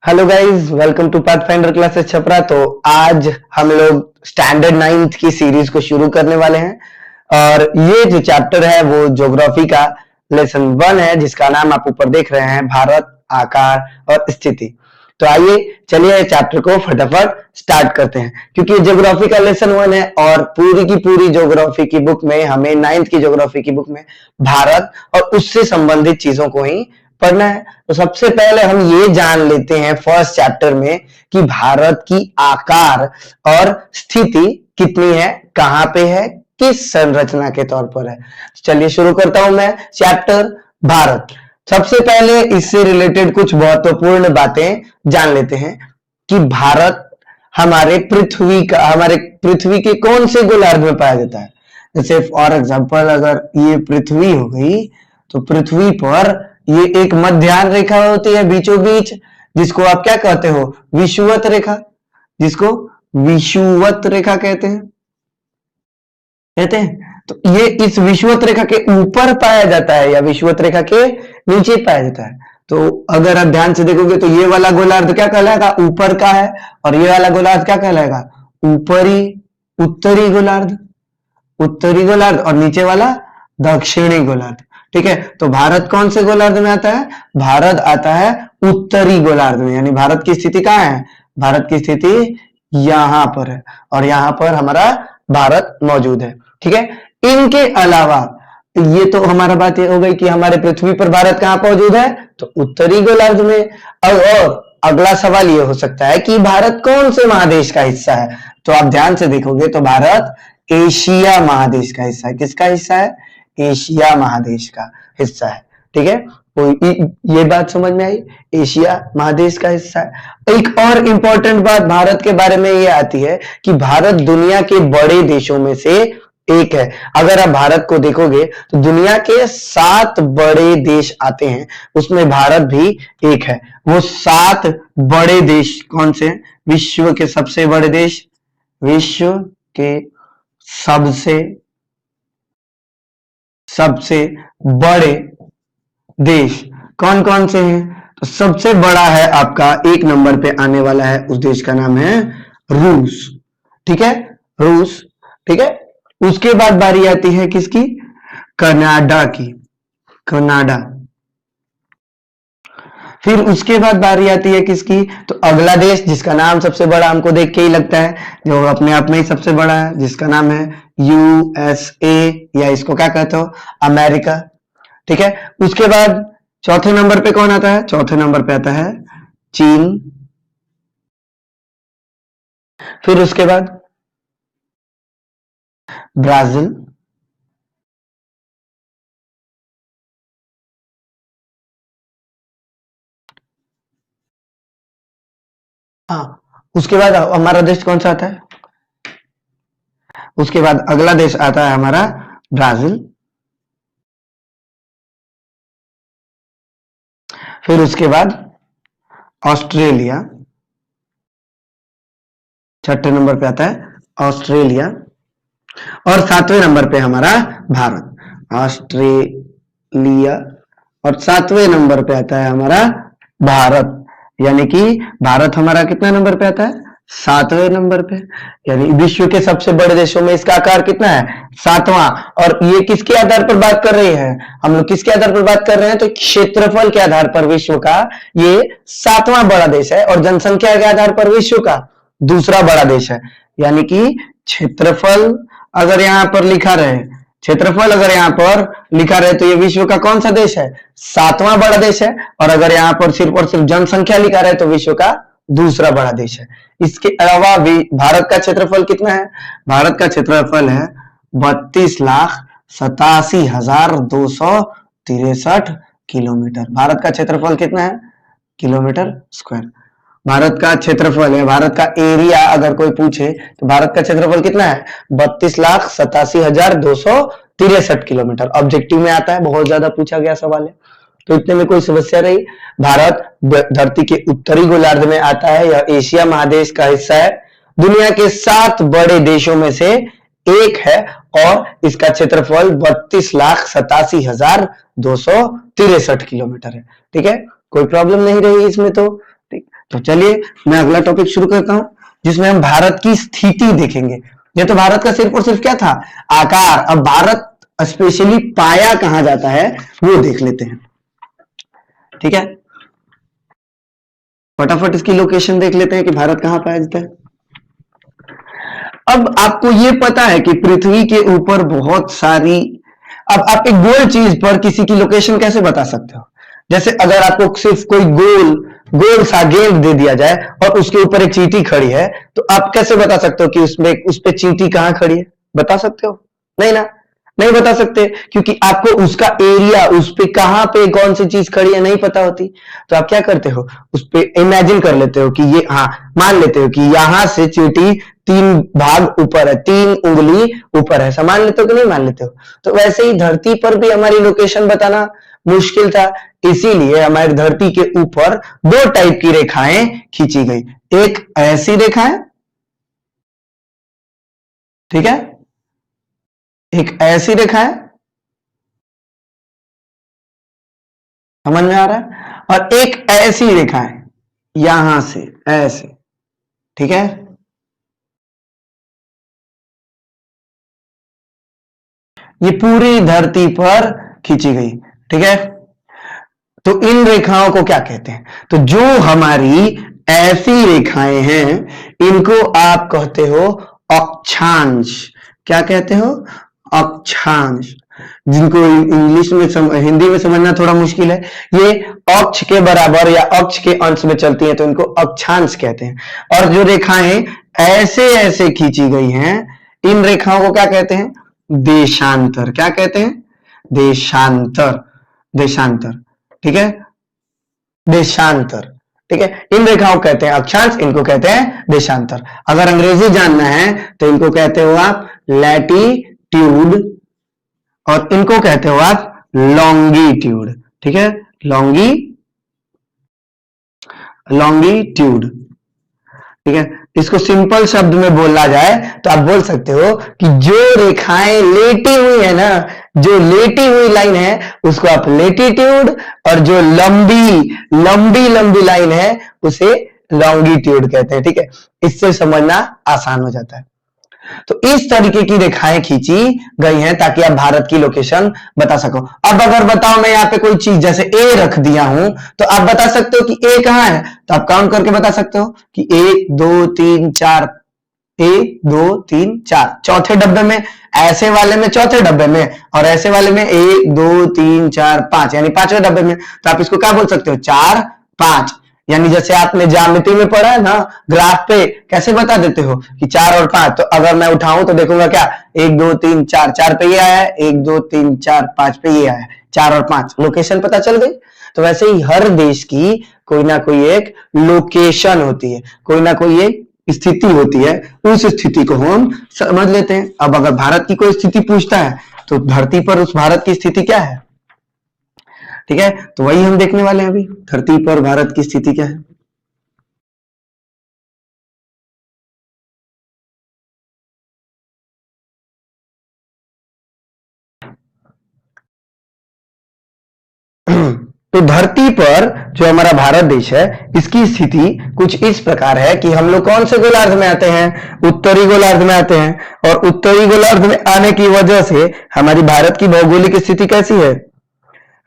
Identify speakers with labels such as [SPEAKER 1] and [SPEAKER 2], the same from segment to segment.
[SPEAKER 1] Hello guys, welcome to Pathfinder classes Chhapra. तो आज हम लोग स्टैंडर्ड 9th की सीरीज को शुरू करने वाले हैं और ये जो चैप्टर है वो ज्योग्राफी का लेसन 1 है, जिसका नाम आप ऊपर देख रहे हैं, भारत, आकार और स्थिति। तो आइए चलिए चैप्टर को फटाफट स्टार्ट करते हैं, क्योंकि ज्योग्राफी का लेसन 1 है और पूरी की पूरी ज्योग्राफी की बुक में हमें 9th की ज्योग्राफी की बुक में भारत और उससे संबंधित चीजों को ही पढ़ना है। तो सबसे पहले हम ये जान लेते हैं फर्स्ट चैप्टर में कि भारत की आकार और स्थिति कितनी है, कहां पे है, किस संरचना के तौर पर है। चलिए शुरू करता हूं मैं चैप्टर भारत। सबसे पहले इससे रिलेटेड कुछ महत्वपूर्ण बातें जान लेते हैं कि भारत हमारे पृथ्वी के कौन से गोलार्ध में पाया जाता है। जैसे फॉर एग्जांपल अगर ये पृथ्वी हो गई तो पृथ्वी पर ये एक मध्याह्न रेखा होती है बीचों बीच, जिसको आप क्या कहते हो, विषुवत रेखा, जिसको विषुवत रेखा कहते हैं। तो ये इस विषुवत रेखा के ऊपर पाया जाता है या विषुवत रेखा के नीचे पाया जाता है। तो अगर आप ध्यान से देखोगे तो ये वाला गोलार्ध क्या कहलाएगा, ऊपर का है, और ये वाला गोलार्ध क्या कहलाएगा, उत्तरी गोलार्ध, और नीचे वाला दक्षिणी गोलार्ध। ठीक है, तो भारत कौन से गोलार्ध में आता है, भारत आता है उत्तरी गोलार्ध में, यानी भारत की स्थिति कहां है, भारत की स्थिति यहां पर है और यहां पर हमारा भारत मौजूद है। ठीक है, इनके अलावा ये तो हमारा बात ये हो गई कि हमारे पृथ्वी पर भारत कहां मौजूद है, तो उत्तरी गोलार्ध में। और अगला सवाल ये हो सकता है कि भारत कौन से महादेश का हिस्सा है। तो आप ध्यान से देखोगे तो भारत एशिया महादेश का हिस्सा है। किसका हिस्सा है, एशिया महादेश का हिस्सा है। ठीक है, तो ये बात समझ में आई, एशिया महादेश का हिस्सा है। एक और इंपॉर्टेंट बात भारत के बारे में ये आती है कि भारत दुनिया के बड़े देशों में से एक है। अगर आप भारत को देखोगे तो दुनिया के 7 बड़े देश आते हैं, उसमें भारत भी एक है। वो 7 बड़े देश कौन से हैं, विश्व के सबसे बड़े देश, विश्व के सबसे बड़े देश कौन कौन से हैं। तो सबसे बड़ा है आपका 1 नंबर पे आने वाला है, उस देश का नाम है रूस। ठीक है, रूस। ठीक है, उसके बाद बारी आती है किसकी, कनाडा की, कनाडा। फिर उसके बाद बारी आती है किसकी, तो अगला देश जिसका नाम सबसे बड़ा हमको देख के ही लगता है, जो अपने आप में ही सबसे बड़ा है, जिसका नाम है यूएसए, या इसको क्या कहते हो, अमेरिका। ठीक है, उसके बाद चौथे नंबर पे कौन आता है, चौथे नंबर पे आता है चीन। फिर उसके बाद ब्राजील। हाँ, उसके बाद हमारा देश कौन सा आता है, उसके बाद अगला देश आता है हमारा ब्राजील। फिर उसके बाद ऑस्ट्रेलिया, छठे नंबर पे आता है ऑस्ट्रेलिया। और 7वें नंबर पे हमारा भारत, ऑस्ट्रेलिया, और 7वें नंबर पे आता है हमारा भारत। यानी कि भारत हमारा कितना नंबर पे आता है, 7वें नंबर पे। यानी विश्व के सबसे बड़े देशों में इसका आकार कितना है, 7वां। और ये किसके आधार पर बात कर रहे हैं, हम लोग किसके आधार पर बात कर रहे हैं, तो क्षेत्रफल के आधार पर विश्व का ये 7वां बड़ा देश है, और जनसंख्या के आधार पर विश्व का दूसरा बड़ा देश है। यानी कि क्षेत्रफल अगर यहां पर लिखा रहे, क्षेत्रफल अगर यहाँ पर लिखा रहे तो ये विश्व का कौन सा देश है, 7वां बड़ा देश है। और अगर यहाँ पर सिर्फ और सिर्फ जनसंख्या लिखा रहे तो विश्व का दूसरा बड़ा देश है। इसके अलावा भी भारत का क्षेत्रफल कितना है, भारत का क्षेत्रफल है 32,87,263 किलोमीटर। भारत का क्षेत्रफल कितना है, किलोमीटर स्क्वायर भारत का क्षेत्रफल है। भारत का एरिया अगर कोई पूछे तो भारत का क्षेत्रफल कितना है, 32,87,263 किलोमीटर। ऑब्जेक्टिव में आता है, बहुत ज्यादा पूछा गया सवाल है, तो इतने में कोई समस्या नहीं। भारत धरती के उत्तरी गोलार्ध में आता है, यह एशिया महादेश का हिस्सा है, दुनिया के 7 बड़े देशों में से एक है, और इसका क्षेत्रफल 32,87,263 किलोमीटर है। ठीक है, कोई प्रॉब्लम नहीं रही इसमें। तो तो चलिए मैं अगला टॉपिक शुरू करता हूं, जिसमें हम भारत की स्थिति देखेंगे। ये तो भारत का सिर्फ और सिर्फ क्या था, आकार। अब भारत स्पेशली पाया कहां जाता है वो देख लेते हैं। ठीक है, फटाफट इसकी लोकेशन देख लेते हैं कि भारत कहां पाया जाता है। अब आपको यह पता है कि पृथ्वी के ऊपर बहुत सारी, अब आप एक गोल चीज पर किसी की लोकेशन कैसे बता सकते हो? जैसे अगर आपको सिर्फ कोई गोल गोल सा गेंद दे दिया जाए और उसके ऊपर एक चींटी खड़ी है, तो आप कैसे बता सकते हो कि उसमें उस पे चींटी कहां खड़ी है? बता सकते हो? नहीं ना, नहीं बता सकते, क्योंकि आपको उसका एरिया, उस पे कहां पे कौन सी चीज खड़ी है नहीं पता होती। तो आप क्या करते हो, उस पे इमेजिन कर लेते हो कि ये, हाँ मान लेते हो कि यहां से चींटी 3 भाग ऊपर है, 3 उंगली ऊपर है, ऐसा मान लेते हो कि नहीं मान लेते हो? तो वैसे ही धरती पर भी हमारी लोकेशन बताना मुश्किल था, इसीलिए हमारी धरती के ऊपर 2 टाइप की रेखाएं खींची गई। एक ऐसी रेखा है, ठीक है, एक ऐसी रेखा है, समझ में आ रहा है, और एक ऐसी रेखा है यहां से ऐसे, ठीक है। ये पूरी धरती पर खींची गई, ठीक है। तो इन रेखाओं को क्या कहते हैं? तो जो हमारी ऐसी रेखाएं हैं इनको आप कहते हो अक्षांश। क्या कहते हो? अक्षांश। जिनको इंग्लिश में हिंदी में समझना थोड़ा मुश्किल है, ये अक्ष के बराबर या अक्ष के अंश में चलती है तो इनको अक्षांश कहते हैं। और जो रेखाएं ऐसे ऐसे खींची गई हैं इन रेखाओं को क्या कहते हैं? देशांतर। क्या कहते हैं? देशांतर। देशांतर, ठीक है, देशांतर, ठीक है। इन रेखाओं को कहते हैं अक्षांश, इनको कहते हैं देशांतर। अगर अंग्रेजी जानना है तो इनको कहते हो आप लैटिट्यूड और इनको कहते हो आप लॉन्गिट्यूड, ठीक है, लॉन्गिट्यूड, ठीक है। इसको सिंपल शब्द में बोला जाए तो आप बोल सकते हो कि जो रेखाएं लेटी हुई है ना, जो लेटी हुई लाइन है उसको आप लेटीट्यूड, और जो लंबी लंबी लंबी लाइन है उसे लॉन्गिट्यूड कहते हैं, ठीक है। इससे समझना आसान हो जाता है। तो इस तरीके की रेखाएं खींची गई हैं ताकि आप भारत की लोकेशन बता सको। अब अगर बताओ मैं यहाँ पे कोई चीज जैसे ए रख दिया हूं तो आप बता सकते हो कि ए कहां है, तो आप काउंट करके बता सकते हो कि 1 2 3 4, 1 2 3 4, चौथे डब्बे में, ऐसे वाले में चौथे डब्बे में, और ऐसे वाले में 1 2 3 4 5, यानी पांचवें डब्बे में। तो आप इसको क्या बोल सकते हो? 4 5। यानी जैसे आपने ज्यामिति में पढ़ा है ना, ग्राफ पे कैसे बता देते हो कि 4 और 5, तो अगर मैं उठाऊं तो देखूंगा क्या, 1 2 3 4, 4 पे ये आया है, 1 2 3 4 5 पे ये आया है, 4 और 5, लोकेशन पता चल गई। तो वैसे ही हर देश की कोई ना कोई एक लोकेशन होती है, कोई ना कोई एक स्थिति होती है, उस स्थिति को हम समझ लेते हैं। अब अगर भारत की कोई स्थिति पूछता है तो धरती पर उस भारत की स्थिति क्या है, ठीक है, तो वही हम देखने वाले हैं अभी, धरती पर भारत की स्थिति क्या है। तो धरती पर जो हमारा भारत देश है इसकी स्थिति कुछ इस प्रकार है कि हम लोग कौन से गोलार्ध में आते हैं? उत्तरी गोलार्ध में आते हैं, और उत्तरी गोलार्ध में आने की वजह से हमारी भारत की भौगोलिक स्थिति कैसी है?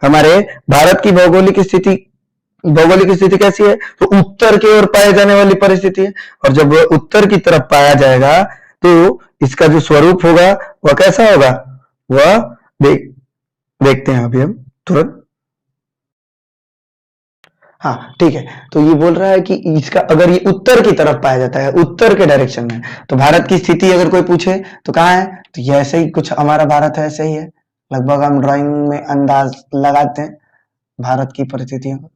[SPEAKER 1] हमारे भारत की भौगोलिक स्थिति कैसी है? तो उत्तर की ओर पाए जाने वाली परिस्थिति है, और जब उत्तर की तरफ पाया जाएगा तो इसका जो स्वरूप होगा वह कैसा होगा, वह देखते हैं अभी हम तुरंत। हाँ ठीक है, तो ये बोल रहा है कि इसका अगर ये उत्तर की तरफ पाया जाता है, उत्तर के डायरेक्शन में, तो भारत की स्थिति अगर कोई पूछे तो कहाँ है, तो ये ऐसे ही कुछ हमारा भारत है, ऐसे ही है लगभग। हम ड्राइंग में अंदाज लगाते हैं भारत की परिस्थितियों को।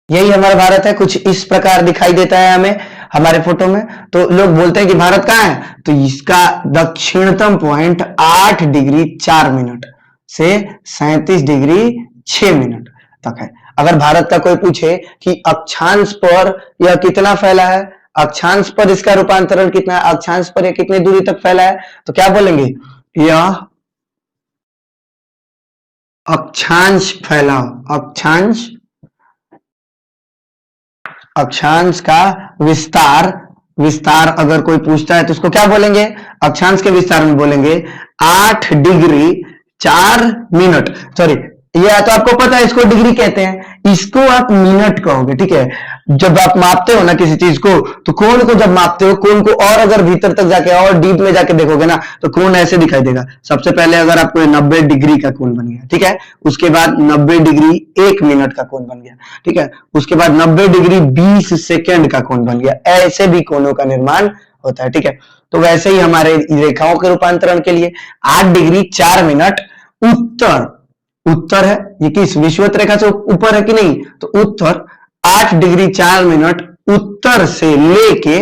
[SPEAKER 1] यही हमारा भारत है, कुछ इस प्रकार दिखाई देता है हमें हमारे फोटो में। तो लोग बोलते हैं कि भारत कहाँ है, तो इसका दक्षिणतम पॉइंट 8 डिग्री 4 मिनट से 37 डिग्री 6 मिनट तक है। अगर भारत का कोई पूछे कि अक्षांश पर यह कितना फैला है, अक्षांश पर इसका रूपांतरण कितना है, अक्षांश पर यह कितनी दूरी तक फैला है, तो क्या बोलेंगे? यह अक्षांश फैलाव, अक्षांश अक्षांश का विस्तार, विस्तार अगर कोई पूछता है तो उसको क्या बोलेंगे, अक्षांश के विस्तार में बोलेंगे 8 डिग्री 4 मिनट, सॉरी ये तो आपको पता है इसको डिग्री कहते हैं, इसको आप मिनट कहोगे, ठीक है। जब आप मापते हो ना किसी चीज को, तो कोण को जब मापते हो, कोण को और अगर भीतर तक जाके और डीप में जाके देखोगे ना तो कोण ऐसे दिखाई देगा। सबसे पहले अगर आपको 90 डिग्री का कोण बन गया, ठीक है, उसके बाद 90 डिग्री 1 मिनट का कोण बन गया, ठीक है, उसके बाद 90 डिग्री 20 सेकंड का कोण बन गया, ऐसे भी कोणों का निर्माण होता है, ठीक है। तो वैसे ही हमारे रेखाओं के रूपांतरण के लिए 8 डिग्री 4 मिनट उत्तर, उत्तर है ये किस विषुवत रेखा से ऊपर है कि नहीं, तो उत्तर 8 डिग्री 4 मिनट उत्तर से लेके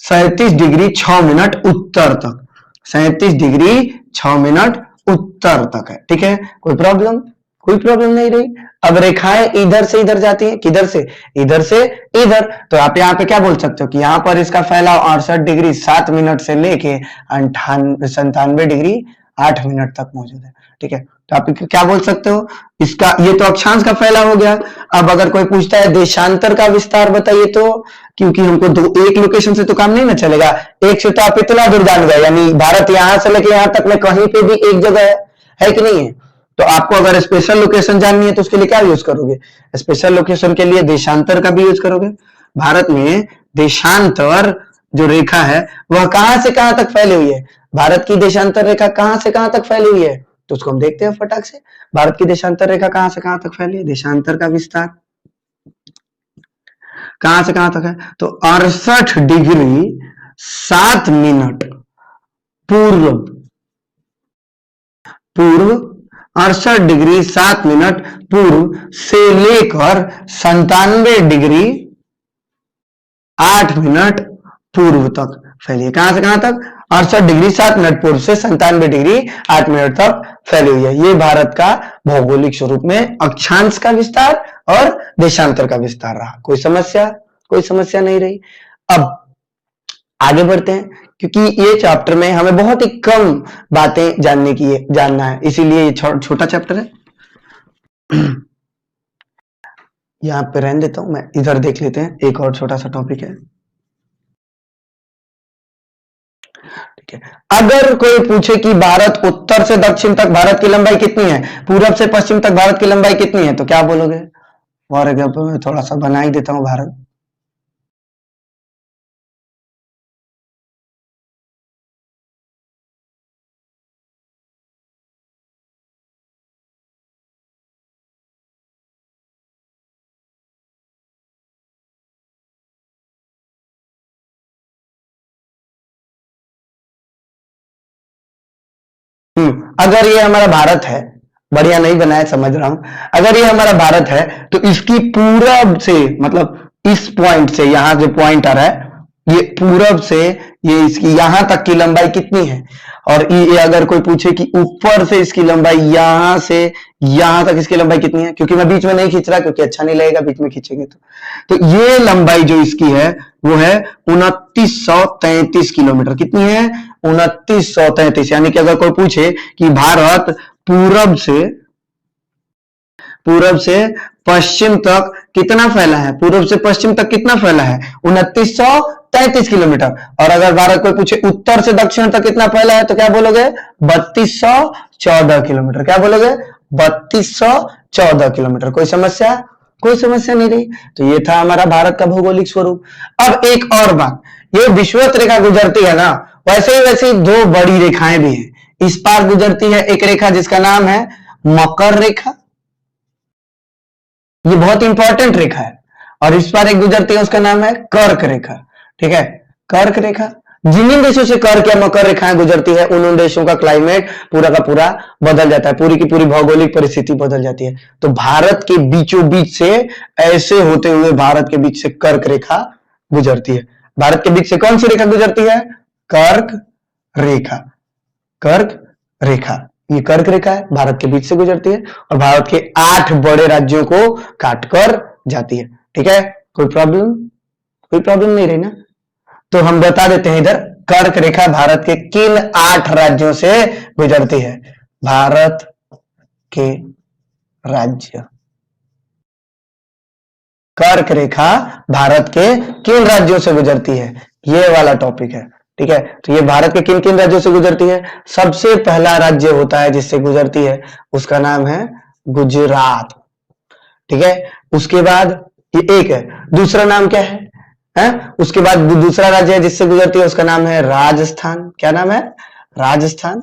[SPEAKER 1] 37 डिग्री 6 मिनट उत्तर तक, 37 डिग्री 6 मिनट उत्तर तक है, ठीक है। कोई प्रॉब्लम, कोई प्रॉब्लम नहीं रही। अब रेखाएं इधर से इधर जाती है, किधर से, इधर से इधर, तो आप यहाँ पे क्या बोल सकते हो कि यहाँ पर इसका फैलाव 68 डिग्री 7 मिनट से लेके 97 डिग्री 8 मिनट तक मौजूद है, ठीक है। तो आप क्या बोल सकते हो, इसका ये तो अक्षांश का फैलाव हो गया। अब अगर कोई पूछता है देशांतर का विस्तार बताइए, तो क्योंकि हमको दो एक लोकेशन से तो काम नहीं ना चलेगा, एक से तो आप इतना दूर जान गए, यानी भारत यहां से लेके यहां तक में कहीं पे भी एक जगह है कि नहीं है। तो आपको अगर स्पेशल लोकेशन जाननी है तो उसके लिए क्या यूज करोगे, स्पेशल लोकेशन के लिए देशांतर का भी यूज करोगे। भारत में देशांतर जो रेखा है वह कहां से कहां तक फैली हुई है, भारत की देशांतर रेखा कहां से कहां तक फैली हुई है, तो उसको हम देखते हैं फटाक से। भारत की देशांतर रेखा कहां से कहां तक फैली है, देशांतर का विस्तार कहां से कहां तक है, तो 68 डिग्री 7 मिनट पूर्व, पूर्व 68 डिग्री 7 मिनट पूर्व से लेकर 97 डिग्री 8 मिनट पूर्व तक फैली है। कहां से कहां तक, 68 डिग्री 7 मिनट पूर्व से 97 डिग्री 8 मिनट तक फैली हुई है। ये भारत का भौगोलिक स्वरूप में अक्षांश का विस्तार और देशांतर का विस्तार रहा। कोई समस्या, कोई समस्या नहीं रही। अब आगे बढ़ते हैं, क्योंकि ये चैप्टर में हमें बहुत ही कम बातें जानने की है, जानना है, इसीलिए ये छोटा चैप्टर है। यहां पे रहने देता हूं मैं, इधर देख लेते हैं, एक और छोटा सा टॉपिक है, ठीक है। अगर कोई पूछे कि भारत उत्तर से दक्षिण तक भारत की लंबाई कितनी है, पूरब से पश्चिम तक भारत की लंबाई कितनी है, तो क्या बोलोगे। फॉर एग्जाम्पल मैं थोड़ा सा बना ही देता हूं भारत, अगर ये हमारा भारत है, बढ़िया नहीं बनाया समझ रहा हूं, अगर ये हमारा भारत है तो इसकी पूरब से, मतलब इस पॉइंट से, यहां जो पॉइंट आ रहा है, ये पूरब से ये इसकी यहां तक की लंबाई कितनी है, और ये अगर कोई पूछे कि ऊपर से इसकी लंबाई यहां से यहां तक इसकी लंबाई कितनी है, क्योंकि मैं बीच में नहीं खींच रहा क्योंकि अच्छा नहीं लगेगा बीच में खींचेंगे तो ये लंबाई जो इसकी है वो है 2933 किलोमीटर। कितनी है, 2933। यानी कि अगर कोई पूछे कि भारत पूरब से पश्चिम तक कितना फैला है, पूरब से पश्चिम तक कितना फैला है, 2933 किलोमीटर। और अगर भारत कोई पूछे उत्तर से दक्षिण तक कितना फैला है, तो क्या बोलोगे, 3214 किलोमीटर। क्या बोलोगे, 3214 किलोमीटर। कोई समस्या, कोई समस्या नहीं रही। तो ये था हमारा भारत का भौगोलिक स्वरूप। अब एक और बात, ये विषुवत रेखा गुजरती है ना, वैसे ही दो बड़ी रेखाएं भी हैं। इस पार गुजरती है एक रेखा जिसका नाम है मकर रेखा, ये बहुत इंपॉर्टेंट रेखा है, और इस पार एक गुजरती है उसका नाम है कर्क रेखा, ठीक है। कर्क रेखा, जिन देशों से कर्क या मकर रेखाएं गुजरती है उन देशों का क्लाइमेट पूरा का पूरा बदल जाता है, पूरी की पूरी भौगोलिक परिस्थिति बदल जाती है। तो भारत के बीचों बीच से ऐसे होते हुए भारत के बीच से कर्क रेखा गुजरती है। भारत के बीच से कौन सी रेखा गुजरती है, कर्क रेखा, कर्क रेखा। ये कर्क रेखा है, भारत के बीच से गुजरती है और भारत के 8 बड़े राज्यों को काटकर जाती है, ठीक है। कोई प्रॉब्लम, कोई प्रॉब्लम नहीं रही ना। तो हम बता देते हैं इधर, कर्क रेखा भारत के किन 8 राज्यों से गुजरती है, भारत के राज्य, कर्क रेखा भारत के किन राज्यों से गुजरती है, ये वाला टॉपिक है। ठीक है, तो ये भारत के किन किन राज्यों से गुजरती है। सबसे पहला राज्य होता है जिससे गुजरती है, उसका नाम है गुजरात। ठीक है, उसके बाद ये एक है, दूसरा नाम क्या है? उसके बाद दूसरा राज्य है जिससे गुजरती है, उसका नाम है राजस्थान। क्या नाम है? राजस्थान।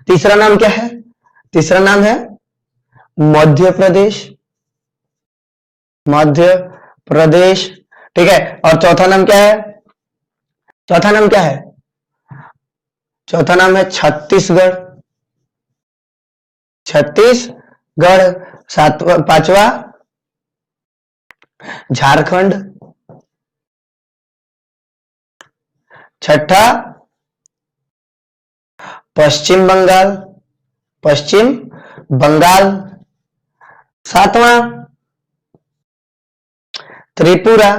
[SPEAKER 1] तीसरा नाम क्या है? तीसरा नाम है मध्य प्रदेश। मध्य प्रदेश। ठीक है, और चौथा नाम क्या है? चौथा नाम क्या है? चौथा नाम है छत्तीसगढ़। छत्तीसगढ़। पांचवा झारखंड। छठा पश्चिम बंगाल। पश्चिम बंगाल। सातवां त्रिपुरा।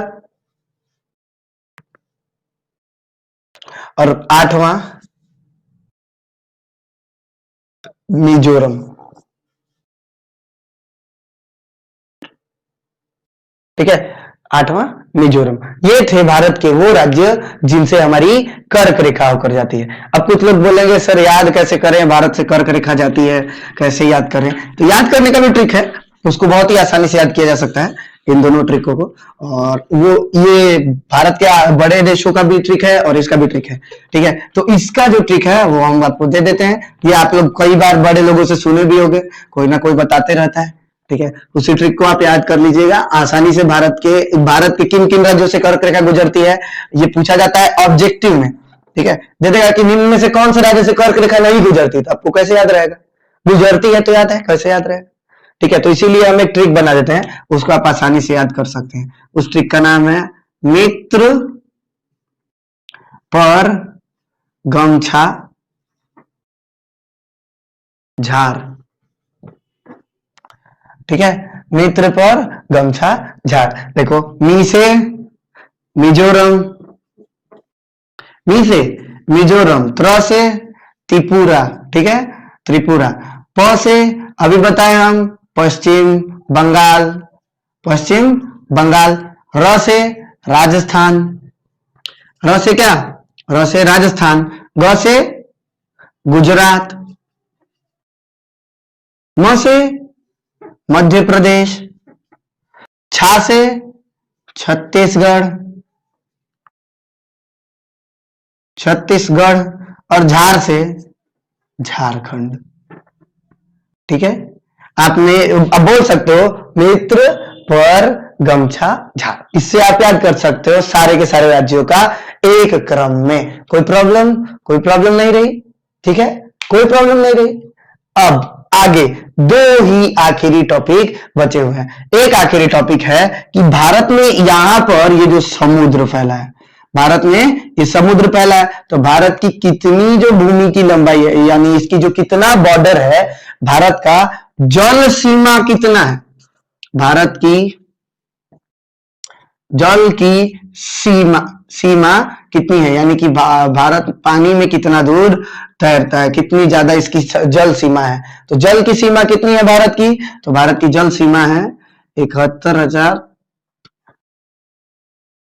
[SPEAKER 1] और आठवां मिजोरम। ठीक है, आठवां मिजोरम। ये थे भारत के वो राज्य जिनसे हमारी कर्क रेखा होकर जाती है। अब कुछ लोग बोलेंगे सर याद कैसे करें, भारत से कर्क रेखा जाती है कैसे याद करें? तो याद करने का भी ट्रिक है, उसको बहुत ही आसानी से याद किया जा सकता है, इन दोनों ट्रिकों को। और वो ये भारत के बड़े देशों का भी ट्रिक है और इसका भी ट्रिक है। ठीक है, तो इसका जो ट्रिक है वो हम आपको दे देते हैं। ये आप लोग कई बार बड़े लोगों से सुने भी होंगे, कोई ना कोई बताते रहता है। ठीक है, उसी ट्रिक को आप याद कर लीजिएगा आसानी से। भारत के किन किन राज्यों से कर्क रेखा गुजरती है, ये पूछा जाता है ऑब्जेक्टिव में। ठीक है, दे देगा कि निम्न में से कौन से राज्य से कर्क रेखा नहीं गुजरती, तो आपको कैसे याद रहेगा? गुजरती है तो याद है, कैसे याद रहेगा? ठीक है, तो इसीलिए हम एक ट्रिक बना देते हैं, उसको आप आसानी से याद कर सकते हैं। उस ट्रिक का नाम है मित्र पर गमछा झार। ठीक है, मित्र पर गमछा झार। देखो, मी से मिजोरम, मी से मिजोरम, त्र से त्रिपुरा। ठीक है, त्रिपुरा। प से अभी बताए हम पश्चिम बंगाल। पश्चिम बंगाल। र से राजस्थान। र से क्या? र से राजस्थान। ग से गुजरात। म से मध्य प्रदेश। छा से छत्तीसगढ़। छत्तीसगढ़। और झार से झारखंड। ठीक है, आपने अब बोल सकते हो मित्र पर गमछा झार। इससे आप याद कर सकते हो सारे के सारे राज्यों का एक क्रम में। कोई प्रॉब्लम नहीं रही? ठीक है, कोई प्रॉब्लम नहीं रही। अब आगे दो ही आखिरी टॉपिक बचे हुए हैं। एक आखिरी टॉपिक है कि भारत में यहां पर ये जो समुद्र फैला है, भारत में ये समुद्र फैला है, तो भारत की कितनी जो भूमि की लंबाई है, यानी इसकी जो कितना बॉर्डर है, भारत का जल सीमा कितना है, भारत की जल की सीमा कितनी है, यानी कि भारत पानी में कितना दूर तैरता है, कितनी ज्यादा इसकी जल सीमा है। तो जल की सीमा कितनी है भारत की? तो भारत की जल सीमा है 71,000,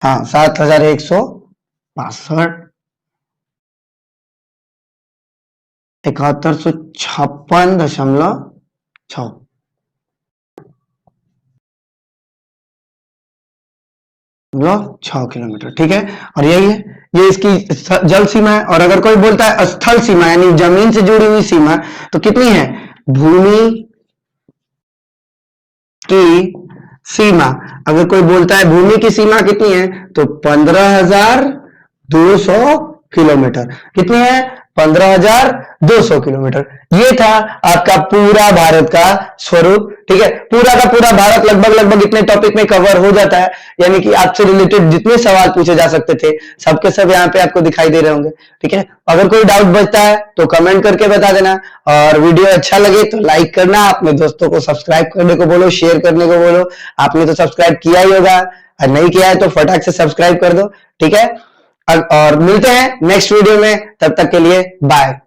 [SPEAKER 1] हाँ 7,162, 7156.6 किलोमीटर। ठीक है, और यही है, ये इसकी जल सीमा है। और अगर कोई बोलता है स्थल सीमा, यानी जमीन से जुड़ी हुई सीमा, तो कितनी है? भूमि की सीमा, अगर कोई बोलता है भूमि की सीमा कितनी है, तो 15,200 किलोमीटर। कितनी है? 15,200 किलोमीटर। ये था आपका पूरा भारत का स्वरूप। ठीक है, पूरा का पूरा भारत लगभग इतने टॉपिक में कवर हो जाता है, यानी कि आपसे रिलेटेड जितने सवाल पूछे जा सकते थे सबके सब यहाँ पे आपको दिखाई दे रहे होंगे। ठीक है, अगर कोई डाउट बचता है तो कमेंट करके बता देना, और वीडियो अच्छा लगे तो लाइक करना, अपने दोस्तों को सब्सक्राइब करने को बोलो, शेयर करने को बोलो। आपने तो सब्सक्राइब किया ही होगा, और नहीं किया है तो फटाक से सब्सक्राइब कर दो। ठीक है, और मिलते हैं नेक्स्ट वीडियो में, तब तक के लिए बाय।